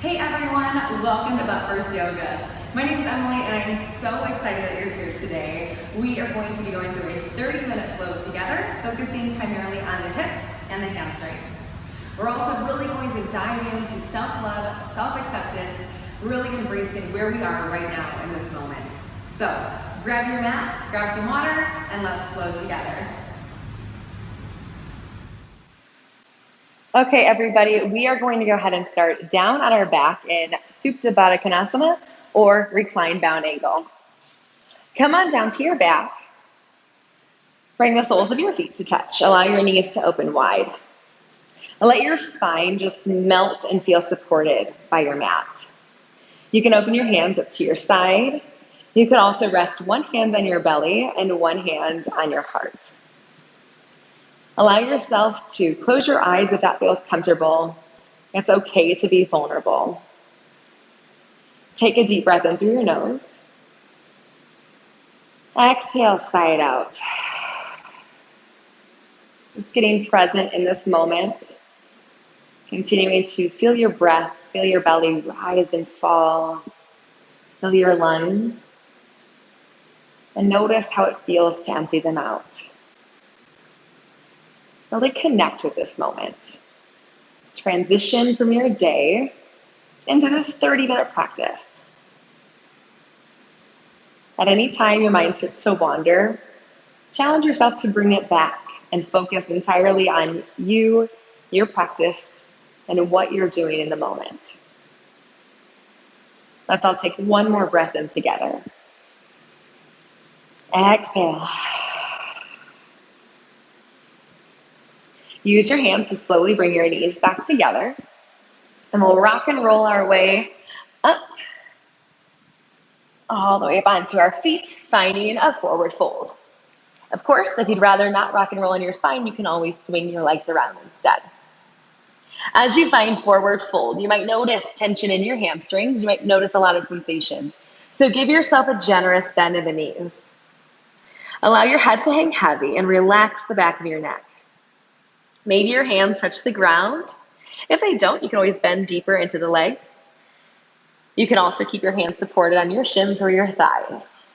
Hey everyone, welcome to Butt First Yoga. My name is Emily and I'm so excited that you're here today. We are going to be going through a 30-minute flow together, focusing primarily on the hips and the hamstrings. We're also really going to dive into self-love, self-acceptance, really embracing where we are right now in this moment. So grab your mat, grab some water, and let's flow together. Okay, everybody, we are going to go ahead and start down on our back in Supta Baddha Konasana or reclined bound angle. Come on down to your back. Bring the soles of your feet to touch. Allow your knees to open wide. Let your spine just melt and feel supported by your mat. You can open your hands up to your side. You can also rest one hand on your belly and one hand on your heart. Allow yourself to close your eyes if that feels comfortable. It's okay to be vulnerable. Take a deep breath in through your nose. Exhale, sigh it out. Just getting present in this moment. Continuing to feel your breath, feel your belly rise and fall. Feel your lungs. And notice how it feels to empty them out. Really connect with this moment. Transition from your day into this 30-minute practice. At any time your mind starts to wander, challenge yourself to bring it back and focus entirely on you, your practice, and what you're doing in the moment. Let's all take one more breath in together. Exhale. Use your hands to slowly bring your knees back together, and we'll rock and roll our way up, all the way up onto our feet, finding a forward fold. Of course, if you'd rather not rock and roll on your spine, you can always swing your legs around instead. As you find forward fold, you might notice tension in your hamstrings. You might notice a lot of sensation. So give yourself a generous bend in the knees. Allow your head to hang heavy and relax the back of your neck. Maybe your hands touch the ground. If they don't, you can always bend deeper into the legs. You can also keep your hands supported on your shins or your thighs.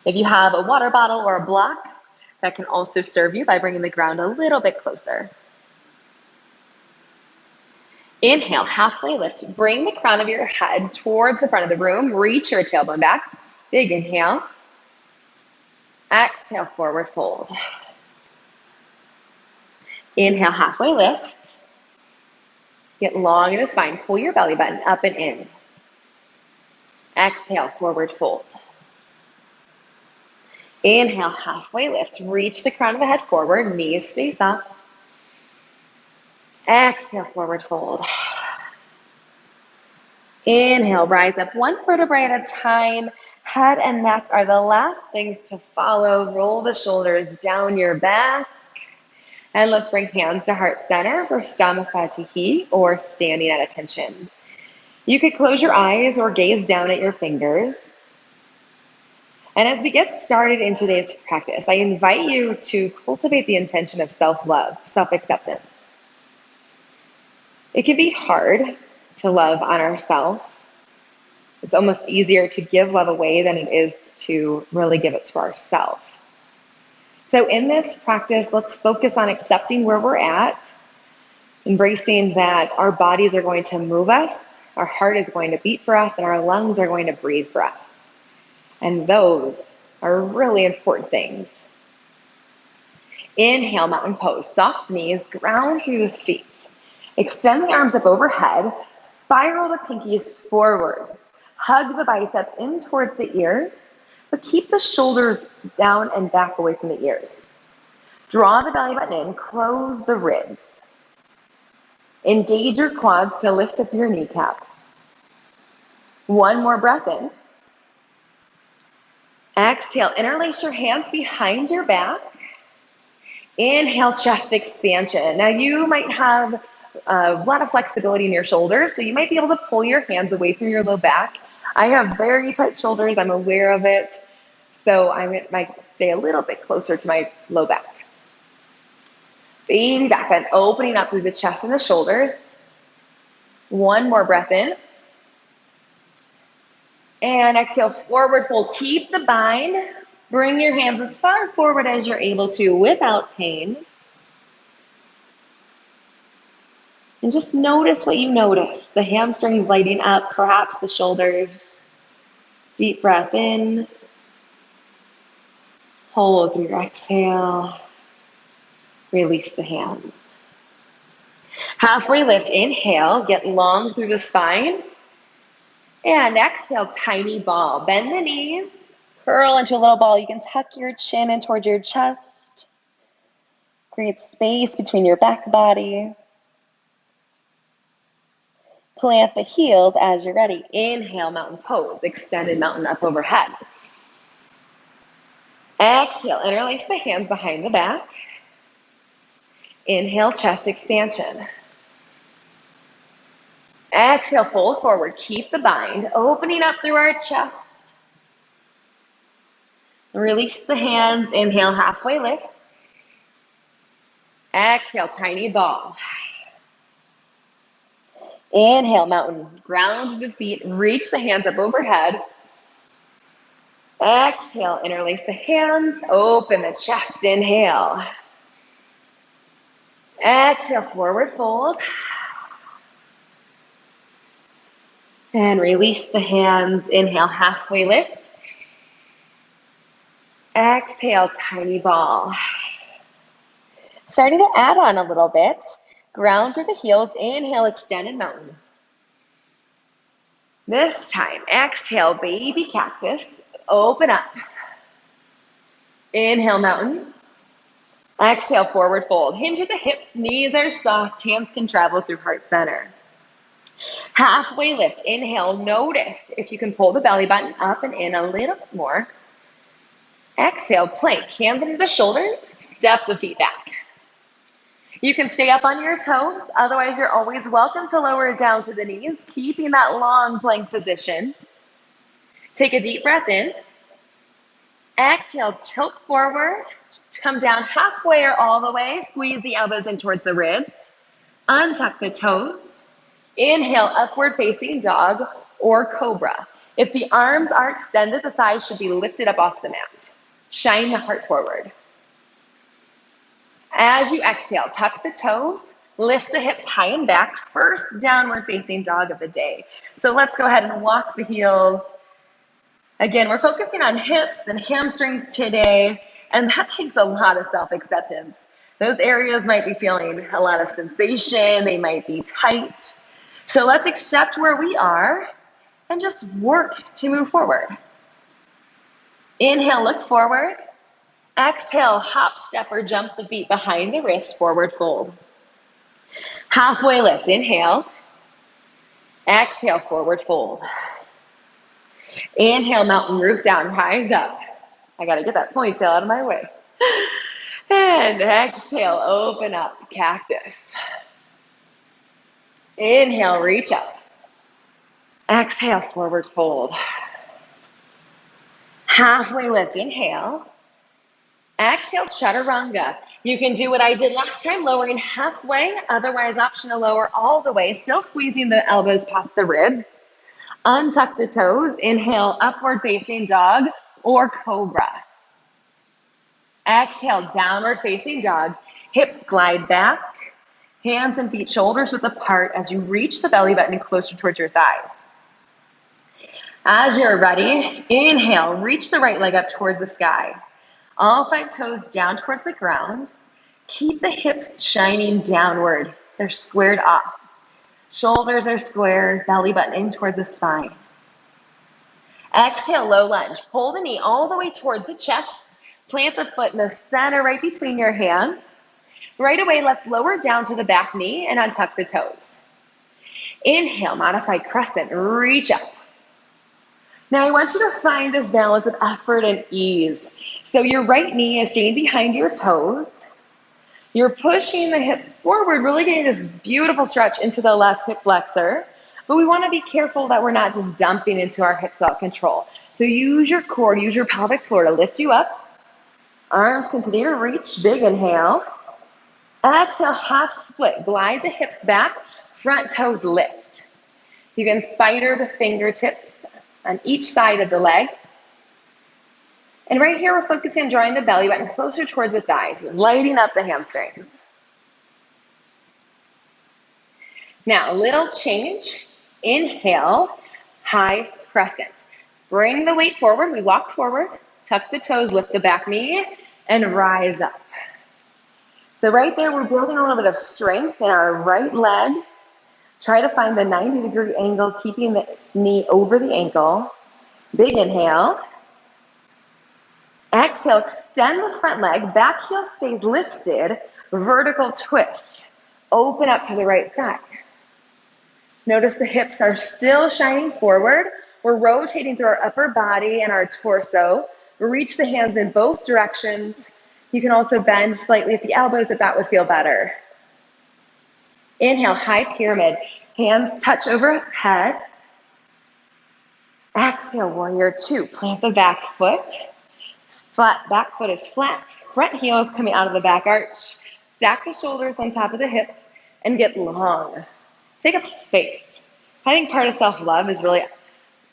If you have a water bottle or a block, that can also serve you by bringing the ground a little bit closer. Inhale, halfway lift. Bring the crown of your head towards the front of the room. Reach your tailbone back. Big inhale. Exhale, forward fold. Inhale, halfway lift. Get long in the spine. Pull your belly button up and in. Exhale, forward fold. Inhale, halfway lift. Reach the crown of the head forward. Knees stay soft. Exhale, forward fold. Inhale, rise up one vertebrae at a time. Head and neck are the last things to follow. Roll the shoulders down your back. And let's bring hands to heart center for Stamasatihi, or standing at attention. You could close your eyes or gaze down at your fingers. And as we get started in today's practice, I invite you to cultivate the intention of self-love, self-acceptance. It can be hard to love on ourselves. It's almost easier to give love away than it is to really give it to ourselves. So in this practice, let's focus on accepting where we're at, embracing that our bodies are going to move us, our heart is going to beat for us, and our lungs are going to breathe for us. And those are really important things. Inhale, mountain pose. Soft knees, ground through the feet. Extend the arms up overhead. Spiral the pinkies forward. Hug the biceps in towards the ears, but keep the shoulders down and back away from the ears. Draw the belly button in. Close the ribs. Engage your quads to lift up your kneecaps. One more breath in. Exhale, interlace your hands behind your back. Inhale, chest expansion. Now you might have a lot of flexibility in your shoulders, so you might be able to pull your hands away from your low back. I have very tight shoulders, I'm aware of it, so I might stay a little bit closer to my low back. Baby back bend, opening up through the chest and the shoulders. One more breath in. And exhale, forward fold. Keep the bind. Bring your hands as far forward as you're able to without pain. And just notice what you notice. The hamstrings lighting up, perhaps the shoulders. Deep breath in. Hold through your exhale. Release the hands. Halfway lift, inhale, get long through the spine. And exhale, tiny ball. Bend the knees, curl into a little ball. You can tuck your chin in towards your chest. Create space between your back body. Plant the heels as you're ready. Inhale, mountain pose. Extended mountain up overhead. Exhale, interlace the hands behind the back. Inhale, chest expansion. Exhale, fold forward. Keep the bind. Opening up through our chest. Release the hands. Inhale, halfway lift. Exhale, tiny ball. Inhale, mountain. Ground the feet. Reach the hands up overhead. Exhale, interlace the hands. Open the chest. Inhale. Exhale, forward fold. And release the hands. Inhale, halfway lift. Exhale, tiny ball. Starting to add on a little bit. Ground through the heels. Inhale, extended mountain. This time, exhale, baby cactus. Open up. Inhale, mountain. Exhale, forward fold. Hinge at the hips. Knees are soft. Hands can travel through heart center. Halfway lift. Inhale, notice if you can pull the belly button up and in a little bit more. Exhale, plank. Hands into the shoulders. Step the feet back. You can stay up on your toes. Otherwise, you're always welcome to lower it down to the knees, keeping that long plank position. Take a deep breath in. Exhale, tilt forward. Come down halfway or all the way. Squeeze the elbows in towards the ribs. Untuck the toes. Inhale, upward facing dog or cobra. If the arms are extended, the thighs should be lifted up off the mat. Shine the heart forward. As you exhale, tuck the toes, lift the hips high and back. First downward facing dog of the day. So let's go ahead and walk the heels. Again, we're focusing on hips and hamstrings today, and that takes a lot of self-acceptance. Those areas might be feeling a lot of sensation. They might be tight. So let's accept where we are and just work to move forward. Inhale, look forward. Exhale, hop, step, or jump the feet behind the wrist, forward fold. Halfway lift, inhale. Exhale, forward fold. Inhale, mountain, root down, rise up. I gotta get that ponytail out of my way. And exhale, open up, cactus. Inhale, reach up. Exhale, forward fold. Halfway lift, inhale. Exhale, chaturanga. You can do what I did last time, lowering halfway, otherwise option to lower all the way, still squeezing the elbows past the ribs. Untuck the toes, inhale, upward facing dog or cobra. Exhale, downward facing dog. Hips glide back, hands and feet shoulders width apart as you reach the belly button closer towards your thighs. As you're ready, inhale, reach the right leg up towards the sky. All 5 toes down towards the ground. Keep the hips shining downward. They're squared off. Shoulders are square, belly button in towards the spine. Exhale, low lunge. Pull the knee all the way towards the chest. Plant the foot in the center right between your hands. Right away, let's lower down to the back knee and untuck the toes. Inhale, modify crescent, reach up. Now I want you to find this balance of effort and ease. So your right knee is staying behind your toes. You're pushing the hips forward, really getting this beautiful stretch into the left hip flexor. But we want to be careful that we're not just dumping into our hips out of control. So use your core, use your pelvic floor to lift you up. Arms continue to reach, big inhale. Exhale, half split. Glide the hips back. Front toes lift. You can spider the fingertips on each side of the leg. And right here, we're focusing on drawing the belly button closer towards the thighs, lighting up the hamstrings. Now, little change. Inhale, high crescent. Bring the weight forward. We walk forward, tuck the toes, lift the back knee, and rise up. So right there, we're building a little bit of strength in our right leg. Try to find the 90-degree angle, keeping the knee over the ankle. Big inhale. Exhale, extend the front leg. Back heel stays lifted. Vertical twist. Open up to the right side. Notice the hips are still shining forward. We're rotating through our upper body and our torso. Reach the hands in both directions. You can also bend slightly at the elbows if that would feel better. Inhale, high pyramid. Hands touch overhead. Exhale, warrior two. Plant the back foot. Flat back foot is flat. Front heel is coming out of the back arch. Stack the shoulders on top of the hips and get long. Take up space. I think part of self-love is really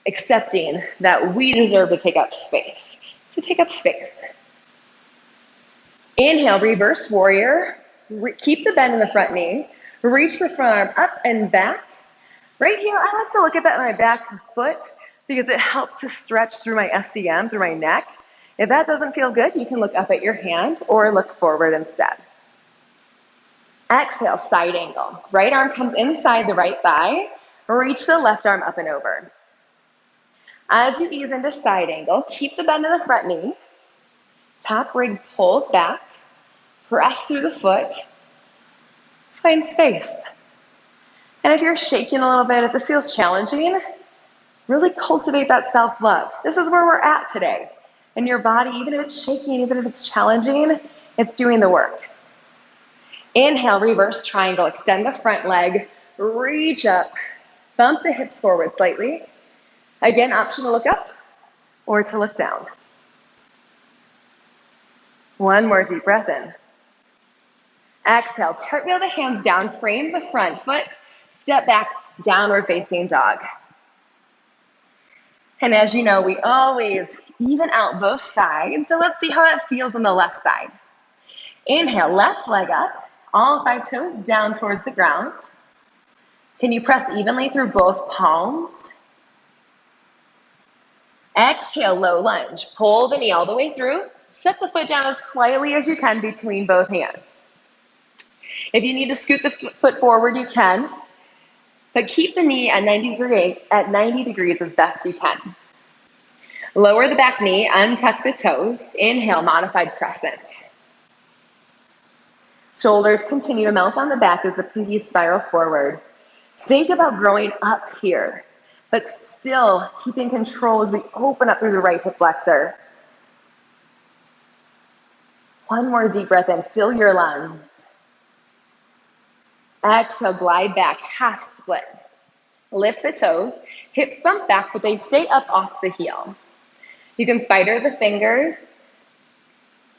accepting that we deserve to take up space. So take up space. Inhale, reverse warrior. Keep the bend in the front knee. Reach the front arm up and back. Right here, I like to look at that in my back foot because it helps to stretch through my SCM, through my neck. If that doesn't feel good, you can look up at your hand or look forward instead. Exhale, side angle. Right arm comes inside the right thigh. Reach the left arm up and over. As you ease into side angle, keep the bend in the front knee. Top rig pulls back. Press through the foot. Find space. And if you're shaking a little bit, if this feels challenging, really cultivate that self-love. This is where we're at today. And your body, even if it's shaking, even if it's challenging, it's doing the work. Inhale, reverse triangle. Extend the front leg. Reach up. Bump the hips forward slightly. Again, option to look up or to look down. One more deep breath in. Exhale, cartwheel the hands down, frame the front foot, step back, downward facing dog. And as you know, we always even out both sides. So let's see how it feels on the left side. Inhale, left leg up, all 5 toes down towards the ground. Can you press evenly through both palms? Exhale, low lunge. Pull the knee all the way through. Set the foot down as quietly as you can between both hands. If you need to scoot the foot forward, you can. But keep the knee at 90 degrees as best you can. Lower the back knee, untuck the toes. Inhale, modified crescent. Shoulders continue to melt on the back as the pinkies spiral forward. Think about growing up here, but still keeping control as we open up through the right hip flexor. One more deep breath in, fill your lungs. Exhale, glide back, half split. Lift the toes, hips bump back, but they stay up off the heel. You can spider the fingers,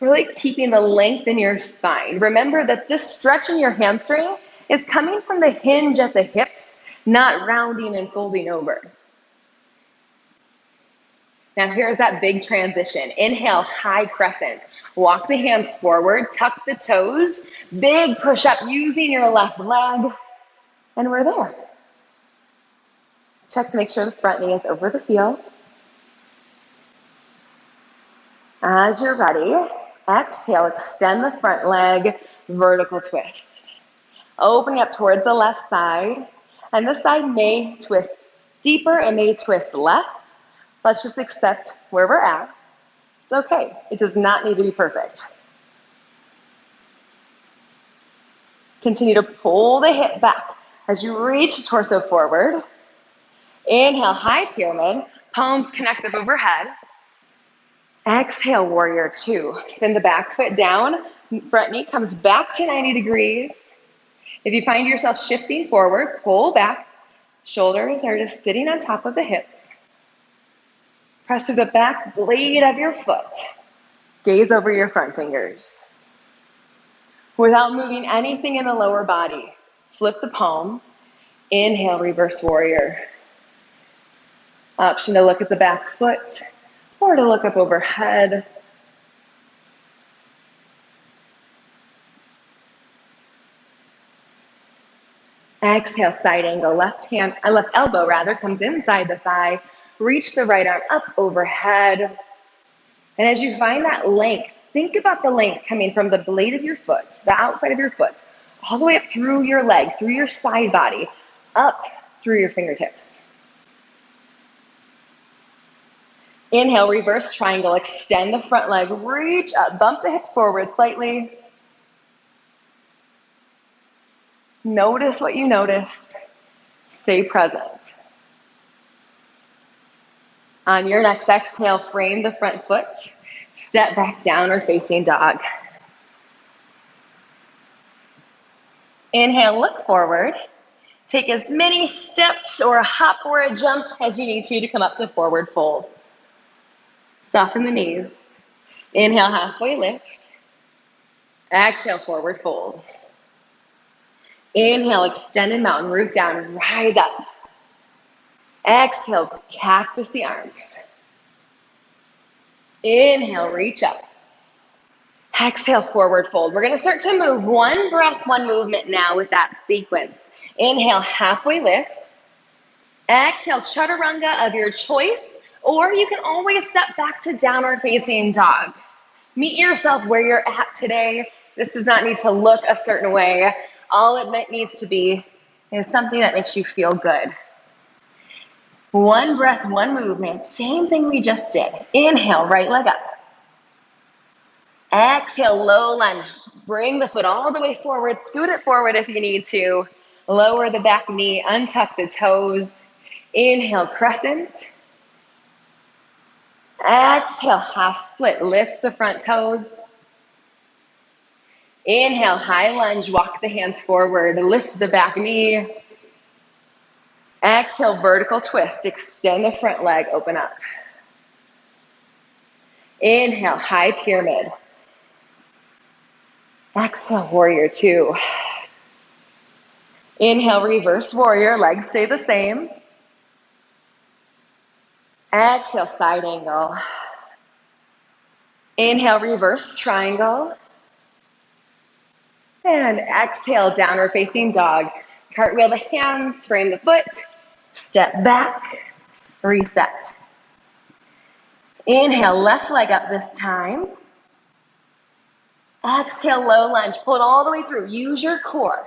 really keeping the length in your spine. Remember that this stretch in your hamstring is coming from the hinge at the hips, not rounding and folding over. Now here's that big transition. Inhale, high crescent. Walk the hands forward, tuck the toes, big push up using your left leg, and we're there. Check to make sure the front knee is over the heel. As you're ready, exhale, extend the front leg, vertical twist. Opening up towards the left side, and this side may twist deeper, it may twist less. Let's just accept where we're at. It's okay. It does not need to be perfect. Continue to pull the hip back as you reach the torso forward. Inhale, high pyramid, palms connect up overhead. Exhale, warrior two. Spin the back foot down, front knee comes back to 90 degrees. If you find yourself shifting forward, pull back. Shoulders are just sitting on top of the hips. Press through the back blade of your foot. Gaze over your front fingers. Without moving anything in the lower body, flip the palm. Inhale, reverse warrior. Option to look at the back foot or to look up overhead. Exhale, side angle. Left elbow comes inside the thigh. Reach the right arm up overhead. And as you find that length, think about the length coming from the blade of your foot, the outside of your foot, all the way up through your leg, through your side body, up through your fingertips. Inhale, reverse triangle. Extend the front leg. Reach up. Bump the hips forward slightly. Notice what you notice. Stay present. On your next exhale, frame the front foot. Step back, downward facing dog. Inhale, look forward. Take as many steps or a hop or a jump as you need to come up to forward fold. Soften the knees. Inhale, halfway lift. Exhale, forward fold. Inhale, extended mountain, root down, rise up. Exhale, cactus the arms. Inhale, reach up. Exhale, forward fold. We're going to start to move one breath, one movement now with that sequence. Inhale, halfway lift. Exhale, chaturanga of your choice, or you can always step back to downward facing dog. Meet yourself where you're at today. This does not need to look a certain way. All it needs to be is something that makes you feel good. One breath, one movement. Same thing we just did. Inhale, right leg up. Exhale, low lunge. Bring the foot all the way forward. Scoot it forward if you need to. Lower the back knee. Untuck the toes. Inhale, crescent. Exhale, half split. Lift the front toes. Inhale, high lunge. Walk the hands forward. Lift the back knee. Exhale, vertical twist. Extend the front leg, open up. Inhale, high pyramid. Exhale, warrior two. Inhale, reverse warrior, legs stay the same. Exhale, side angle. Inhale, reverse triangle. And exhale, downward facing dog. Cartwheel the hands, frame the foot. Step back, reset. Inhale, left leg up this time. Exhale, low lunge. Pull it all the way through. Use your core.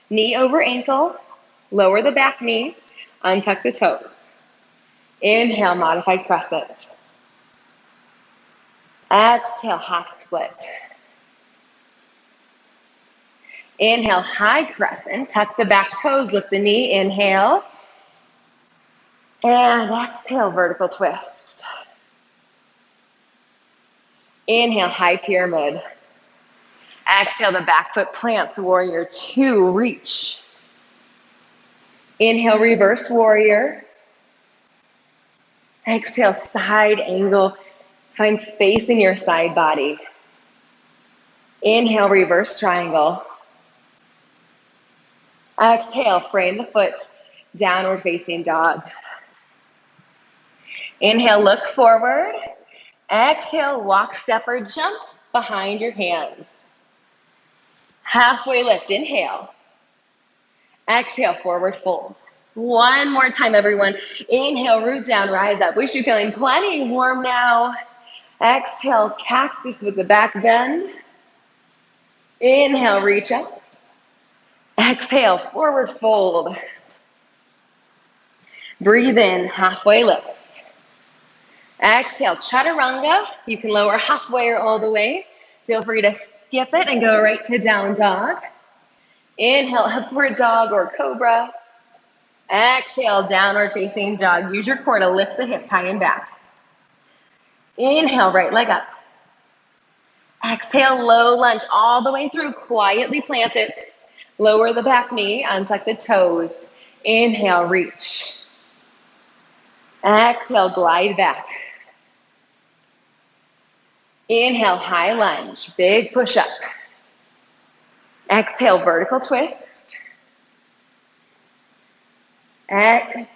Knee over ankle. Lower the back knee. Untuck the toes. Inhale, modified crescent. Exhale, half split. Inhale, high crescent. Tuck the back toes. Lift the knee. Inhale. And exhale, vertical twist. Inhale, high pyramid. Exhale, the back foot plants, warrior two, reach. Inhale, reverse warrior. Exhale, side angle. Find space in your side body. Inhale, reverse triangle. Exhale, frame the foot, downward facing dog. Inhale, look forward. Exhale, walk, step, or jump behind your hands. Halfway lift, inhale. Exhale, forward fold. One more time, everyone. Inhale, root down, rise up. We should be feeling plenty warm now. Exhale, cactus with the back bend. Inhale, reach up. Exhale, forward fold. Breathe in, halfway lift. Exhale, chaturanga. You can lower halfway or all the way. Feel free to skip it and go right to down dog. Inhale, upward dog or cobra. Exhale, downward facing dog. Use your core to lift the hips high and back. Inhale, right leg up. Exhale, low lunge all the way through. Quietly plant it. Lower the back knee, untuck the toes. Inhale, reach. Exhale, glide back. Inhale, high lunge, big push up. Exhale, vertical twist. There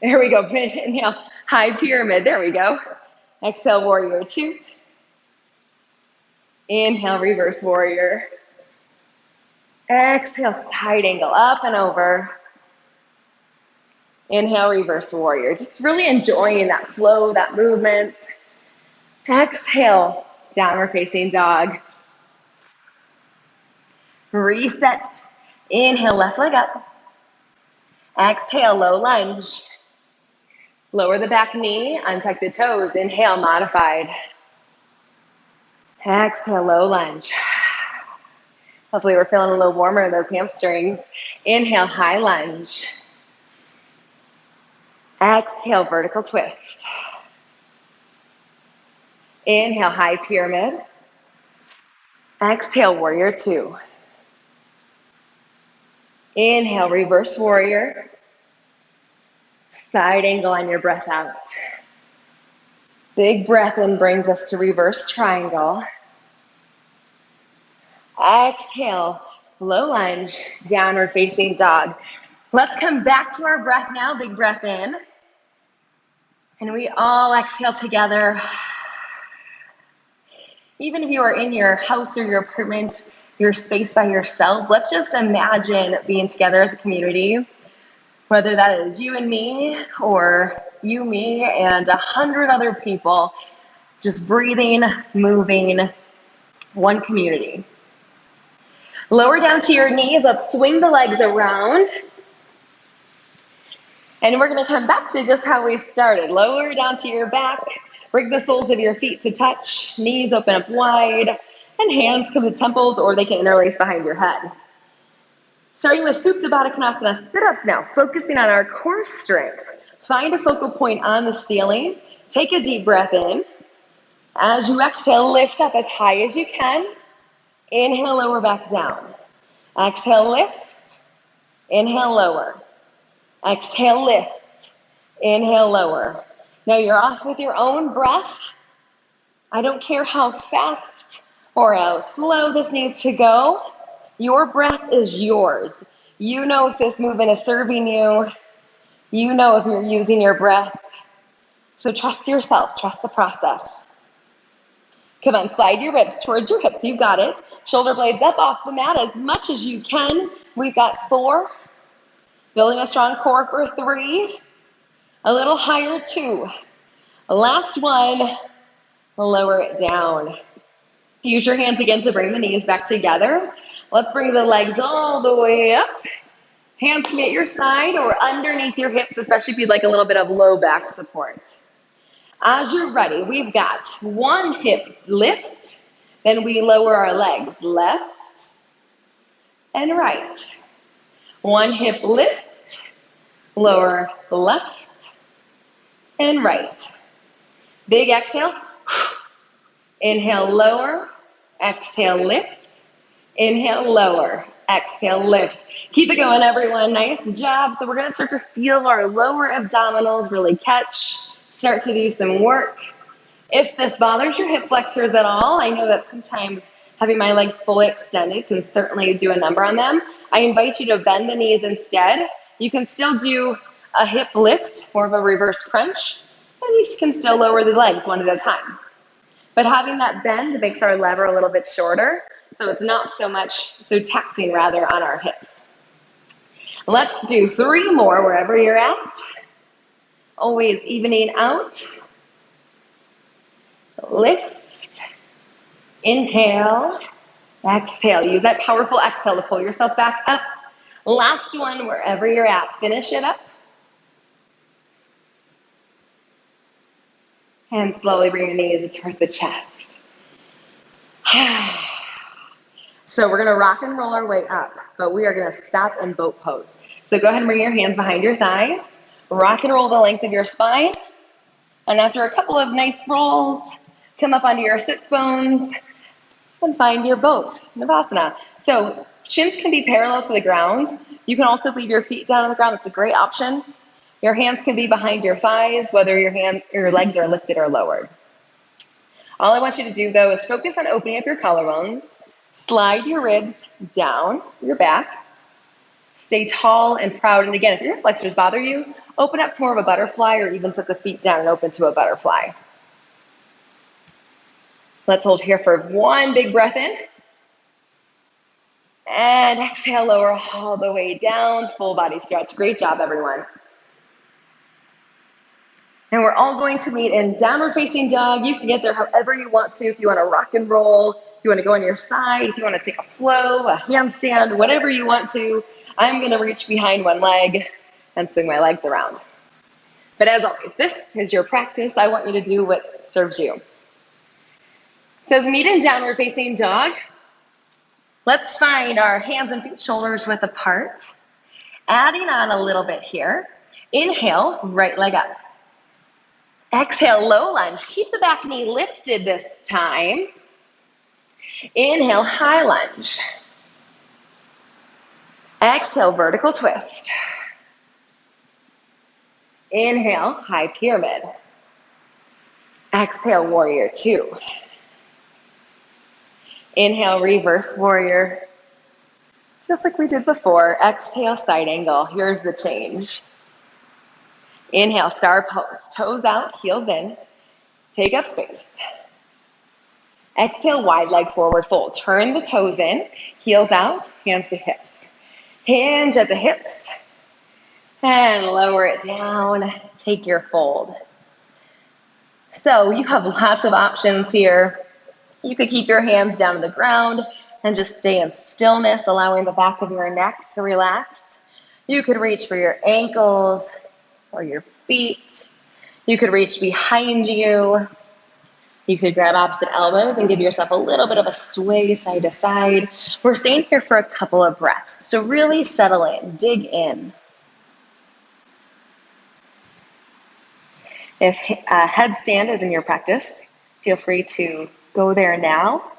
we go. Inhale, high pyramid. There we go. Exhale, warrior two. Inhale, reverse warrior. Exhale, side angle, up and over. Inhale, reverse warrior. Just really enjoying that flow, that movement. Exhale, downward facing dog. Reset. Inhale, left leg up. Exhale, low lunge. Lower the back knee, untuck the toes. Inhale, modified. Exhale, low lunge. Hopefully we're feeling a little warmer in those hamstrings. Inhale, high lunge. Exhale, vertical twist. Inhale, high pyramid. Exhale, warrior two. Inhale, reverse warrior. Side angle on your breath out. Big breath in brings us to reverse triangle. Exhale, low lunge, downward facing dog. Let's come back to our breath now. Big breath in. And we all exhale together. Even if you are in your house or your apartment, your space by yourself, let's just imagine being together as a community, whether that is you and me, or you, me, and 100 other people, just breathing, moving, one community. Lower down to your knees. Let's swing the legs around. And we're going to come back to just how we started. Lower down to your back. Bring the soles of your feet to touch. Knees open up wide. And hands come to temples, or they can interlace behind your head. Starting with Supta Baddha Konasana sit-ups now. Focusing on our core strength. Find a focal point on the ceiling. Take a deep breath in. As you exhale, lift up as high as you can. Inhale, lower back down. Exhale, lift. Inhale, lower. Exhale, lift. Inhale, lower. Now you're off with your own breath. I don't care how fast or how slow this needs to go. Your breath is yours. You know if this movement is serving you. You know if you're using your breath. So trust yourself. Trust the process. Come on, slide your ribs towards your hips. You got it. Shoulder blades up off the mat as much as you can. We've got 4. Building a strong core for 3. A little higher, 2. Last one. Lower it down. Use your hands again to bring the knees back together. Let's bring the legs all the way up. Hands can be at your side or underneath your hips, especially if you'd like a little bit of low back support. As you're ready, we've got 1 hip lift, then we lower our legs left and right. 1 hip lift, lower left and right. Big exhale. Inhale, lower. Exhale, lift. Inhale, lower. Exhale, lift. Keep it going, everyone. Nice job. So we're going to start to feel our lower abdominals really catch. Start to do some work. If this bothers your hip flexors at all, I know that sometimes having my legs fully extended can certainly do a number on them. I invite you to bend the knees instead. You can still do a hip lift, more of a reverse crunch, and you can still lower the legs one at a time. But having that bend makes our lever a little bit shorter, so it's not so taxing rather on our hips. Let's do 3 more wherever you're at. Always evening out. Lift. Inhale. Exhale. Use that powerful exhale to pull yourself back up. Last one wherever you're at. Finish it up. And slowly bring the knees towards the chest. So we're going to rock and roll our way up, but we are going to stop in boat pose. So go ahead and bring your hands behind your thighs. Rock and roll the length of your spine. And after a couple of nice rolls, come up onto your sits bones and find your boat, Navasana. So shins can be parallel to the ground. You can also leave your feet down on the ground. It's a great option. Your hands can be behind your thighs, whether your legs are lifted or lowered. All I want you to do, though, is focus on opening up your collarbones. Slide your ribs down your back. Stay tall and proud. And again, if your hip flexors bother you, open up to more of a butterfly, or even set the feet down and open to a butterfly. Let's hold here for one big breath in. And exhale, lower all the way down, full body stretch. Great job, everyone. And we're all going to meet in downward facing dog. You can get there however you want to. If you want to rock and roll, if you want to go on your side, if you want to take a flow, a handstand, whatever you want to. I'm going to reach behind one leg and swing my legs around. But as always, this is your practice. I want you to do what serves you. So as we meet in downward facing dog, let's find our hands and feet shoulders width apart. Adding on a little bit here. Inhale, right leg up. Exhale, low lunge. Keep the back knee lifted this time. Inhale, high lunge. Exhale, vertical twist. Inhale, high pyramid. Exhale, warrior two. Inhale, reverse warrior. Just like we did before. Exhale, side angle. Here's the change. Inhale, star pose. Toes out, heels in. Take up space. Exhale, wide leg forward fold. Turn the toes in, heels out, hands to hips. Hinge at the hips. And lower it down. Take your fold. So you have lots of options here. You could keep your hands down to the ground and just stay in stillness, allowing the back of your neck to relax. You could reach for your ankles or your feet. You could reach behind you. You could grab opposite elbows and give yourself a little bit of a sway side to side. We're staying here for a couple of breaths. So really settle in, dig in. If headstand is in your practice, feel free to go there now.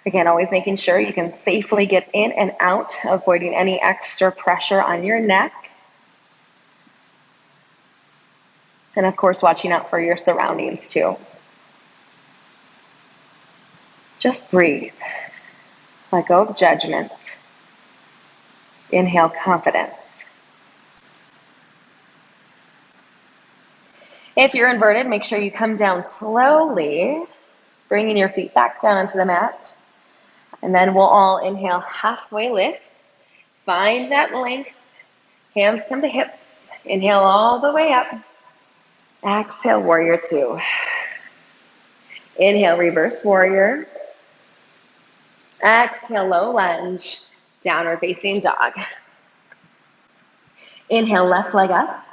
Again, always making sure you can safely get in and out, avoiding any extra pressure on your neck. And of course, watching out for your surroundings too. Just breathe. Let go of judgment. Inhale, confidence. If you're inverted, make sure you come down slowly, bringing your feet back down onto the mat. And then we'll all inhale, halfway lift. Find that length. Hands come to hips. Inhale all the way up. Exhale, warrior two. Inhale, reverse warrior. Exhale, low lunge, downward facing dog. Inhale, left leg up.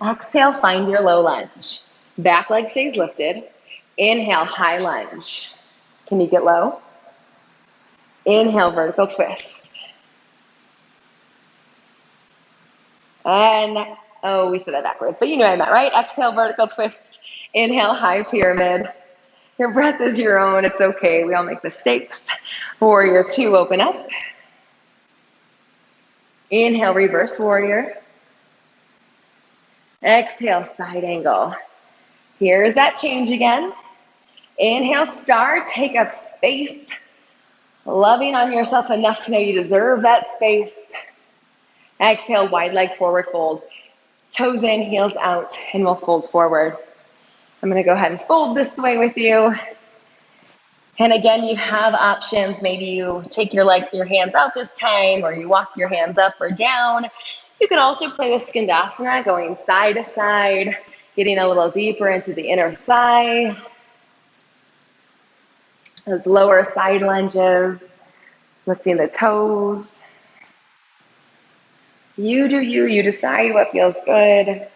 Exhale, find your low lunge. Back leg stays lifted. Inhale, high lunge. Can you get low? Inhale, vertical twist. And, oh, we said that backwards, but you know what I meant, right? Exhale, vertical twist. Inhale, high pyramid. Your breath is your own. It's okay. We all make mistakes. Warrior two, open up. Inhale, reverse warrior. Exhale, side angle. Here's that change again. Inhale, star, take up space. Loving on yourself enough to know you deserve that space. Exhale, wide leg forward fold. Toes in, heels out, and we'll fold forward. I'm going to go ahead and fold this way with you. And again, you have options. Maybe you take your hands out this time, or you walk your hands up or down. You can also play with Skandasana, going side to side, getting a little deeper into the inner thigh. Those lower side lunges, lifting the toes. You do you. You decide what feels good.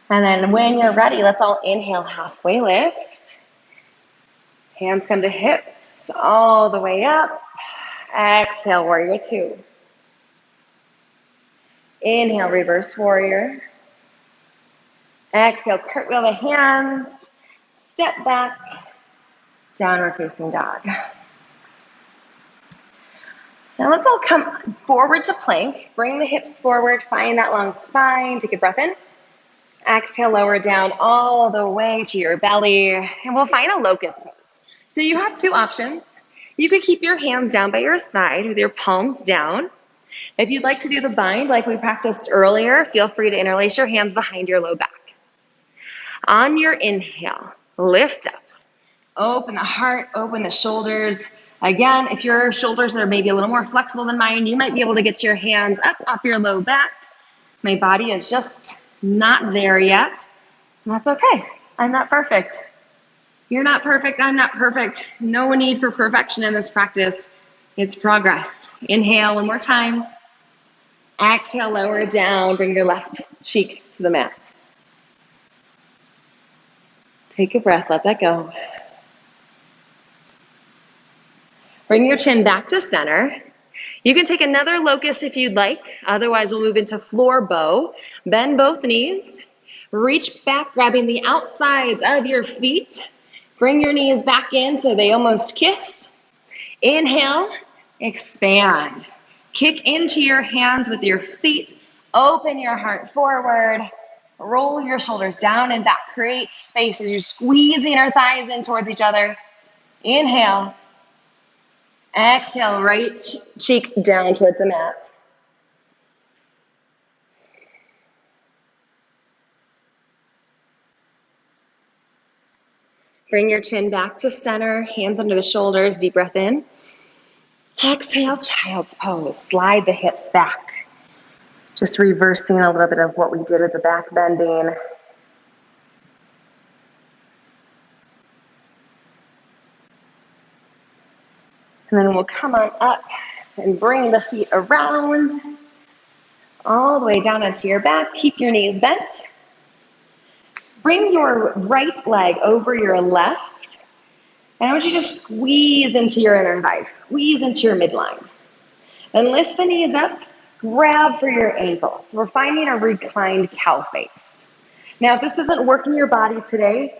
And then when you're ready, let's all inhale, halfway lift. Hands come to hips, all the way up. Exhale, warrior two. Inhale, reverse warrior. Exhale, cartwheel the hands. Step back, downward facing dog. Now let's all come forward to plank. Bring the hips forward, find that long spine. Take a breath in. Exhale, lower down all the way to your belly. And we'll find a locust pose. So you have two options. You could keep your hands down by your side with your palms down. If you'd like to do the bind like we practiced earlier, feel free to interlace your hands behind your low back. On your inhale, lift up. Open the heart, open the shoulders. Again, if your shoulders are maybe a little more flexible than mine, you might be able to get your hands up off your low back. My body is just not there yet. And that's okay. I'm not perfect. You're not perfect. I'm not perfect. No need for perfection in this practice. It's progress. Inhale one more time. Exhale, lower it down. Bring your left cheek to the mat. Take a breath. Let that go. Bring your chin back to center. You can take another locust if you'd like. Otherwise, we'll move into floor bow. Bend both knees. Reach back, grabbing the outsides of your feet. Bring your knees back in so they almost kiss. Inhale, expand. Kick into your hands with your feet. Open your heart forward. Roll your shoulders down and back. Create space as you're squeezing our thighs in towards each other. Inhale. Exhale, right cheek down towards the mat. Bring your chin back to center, hands under the shoulders, deep breath in. Exhale, child's pose. Slide the hips back. Just reversing a little bit of what we did with the back bending. And then we'll come on up and bring the feet around all the way down onto your back. Keep your knees bent. Bring your right leg over your left. And I want you to squeeze into your inner thighs. Squeeze into your midline. Then lift the knees up. Grab for your ankles. We're finding a reclined cow face. Now, if this doesn't work in your body today,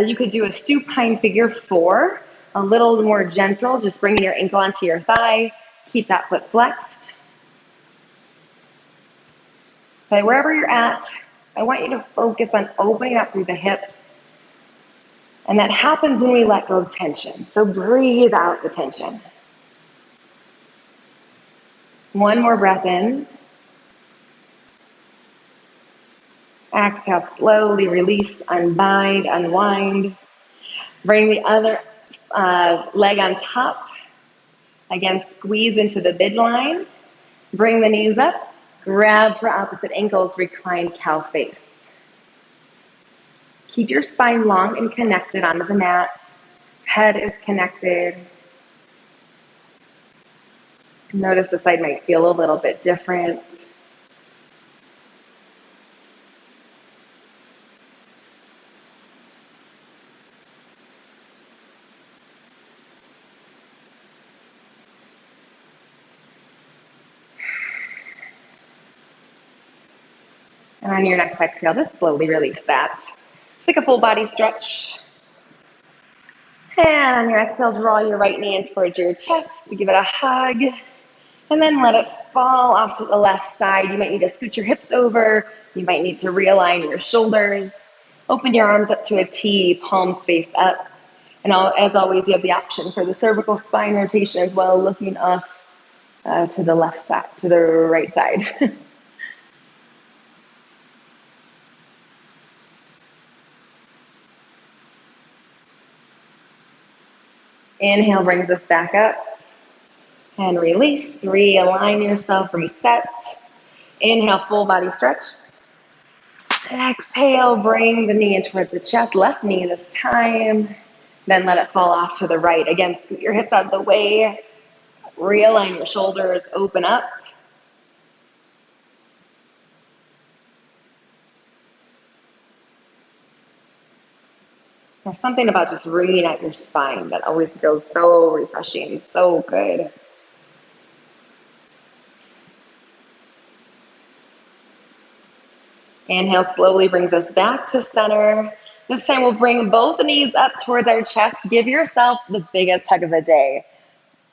you could do a supine figure 4. A little more gentle, just bringing your ankle onto your thigh. Keep that foot flexed. Okay, wherever you're at, I want you to focus on opening up through the hips. And that happens when we let go of tension. So breathe out the tension. One more breath in. Exhale, slowly release, unbind, unwind. Bring the other leg on top. Again, squeeze into the midline. Bring the knees up. Grab for opposite ankles, reclined cow face. Keep your spine long and connected onto the mat. Head is connected. Notice the side might feel a little bit different. And on your next exhale, just slowly release that. Take a full body stretch. And on your exhale, draw your right knee in towards your chest to give it a hug. And then let it fall off to the left side. You might need to scoot your hips over. You might need to realign your shoulders. Open your arms up to a T, palms face up. And as always, you have the option for the cervical spine rotation as well, looking off to the left side, to the right side. Inhale brings us back up. And release. Realign yourself. Reset. Inhale, full body stretch. Exhale, bring the knee in towards the chest. Left knee this time. Then let it fall off to the right. Again, scoot your hips out of the way. Realign your shoulders. Open up. There's something about just wringing out your spine that always feels so refreshing, so good. Inhale slowly brings us back to center. This time we'll bring both knees up towards our chest. Give yourself the biggest hug of the day.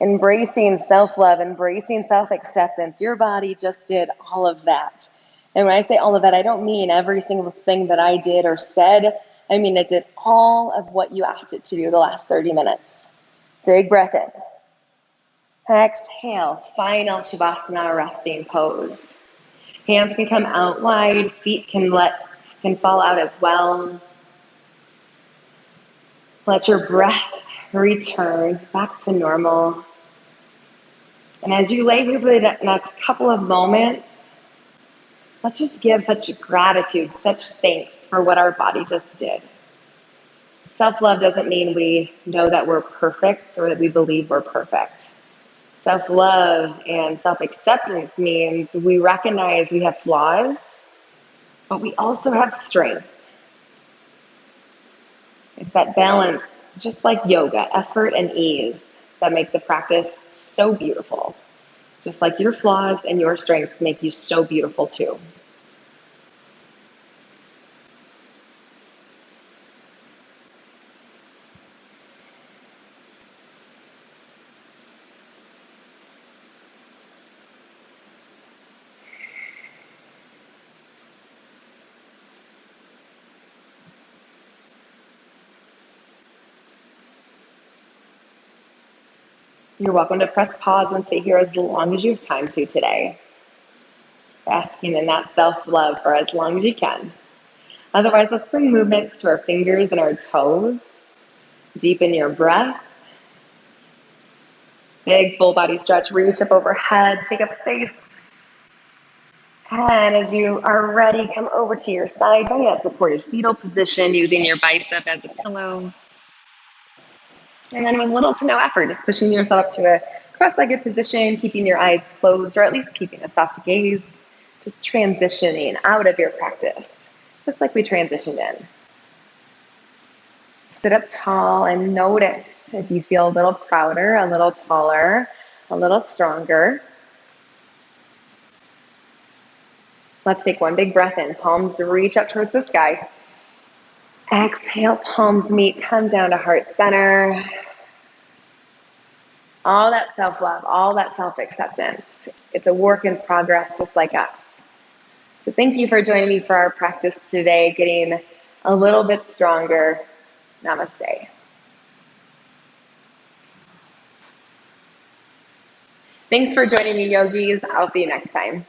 embracing self-love, embracing self-acceptance. Your body just did all of that. And when I say all of that, I don't mean every single thing that I did or said. I mean, it did all of what you asked it to do the last 30 minutes. Big breath in. Exhale, final Shavasana resting pose. Hands can come out wide, feet can fall out as well. Let your breath return back to normal. And as you lay here for the next couple of moments, let's just give such gratitude, such thanks for what our body just did. Self-love doesn't mean we know that we're perfect or that we believe we're perfect. Self-love and self-acceptance means we recognize we have flaws, but we also have strength. It's that balance, just like yoga, effort and ease, that make the practice so beautiful. Just like your flaws and your strengths make you so beautiful too. You're welcome to press pause and stay here as long as you have time to today. Basking in that self-love for as long as you can. Otherwise, let's bring movements to our fingers and our toes. Deepen your breath. Big full body stretch, reach up overhead, take up space. And as you are ready, come over to your side, bring that supported fetal position using your bicep as a pillow. And then with little to no effort, just pushing yourself up to a cross-legged position, keeping your eyes closed, or at least keeping a soft gaze, just transitioning out of your practice, just like we transitioned in. Sit up tall and notice if you feel a little prouder, a little taller, a little stronger. Let's take one big breath in. Palms reach up towards the sky. Exhale, palms meet, come down to heart center. All that self-love, all that self-acceptance. It's a work in progress, just like us. So thank you for joining me for our practice today, getting a little bit stronger. Namaste. Thanks for joining me, yogis. I'll see you next time.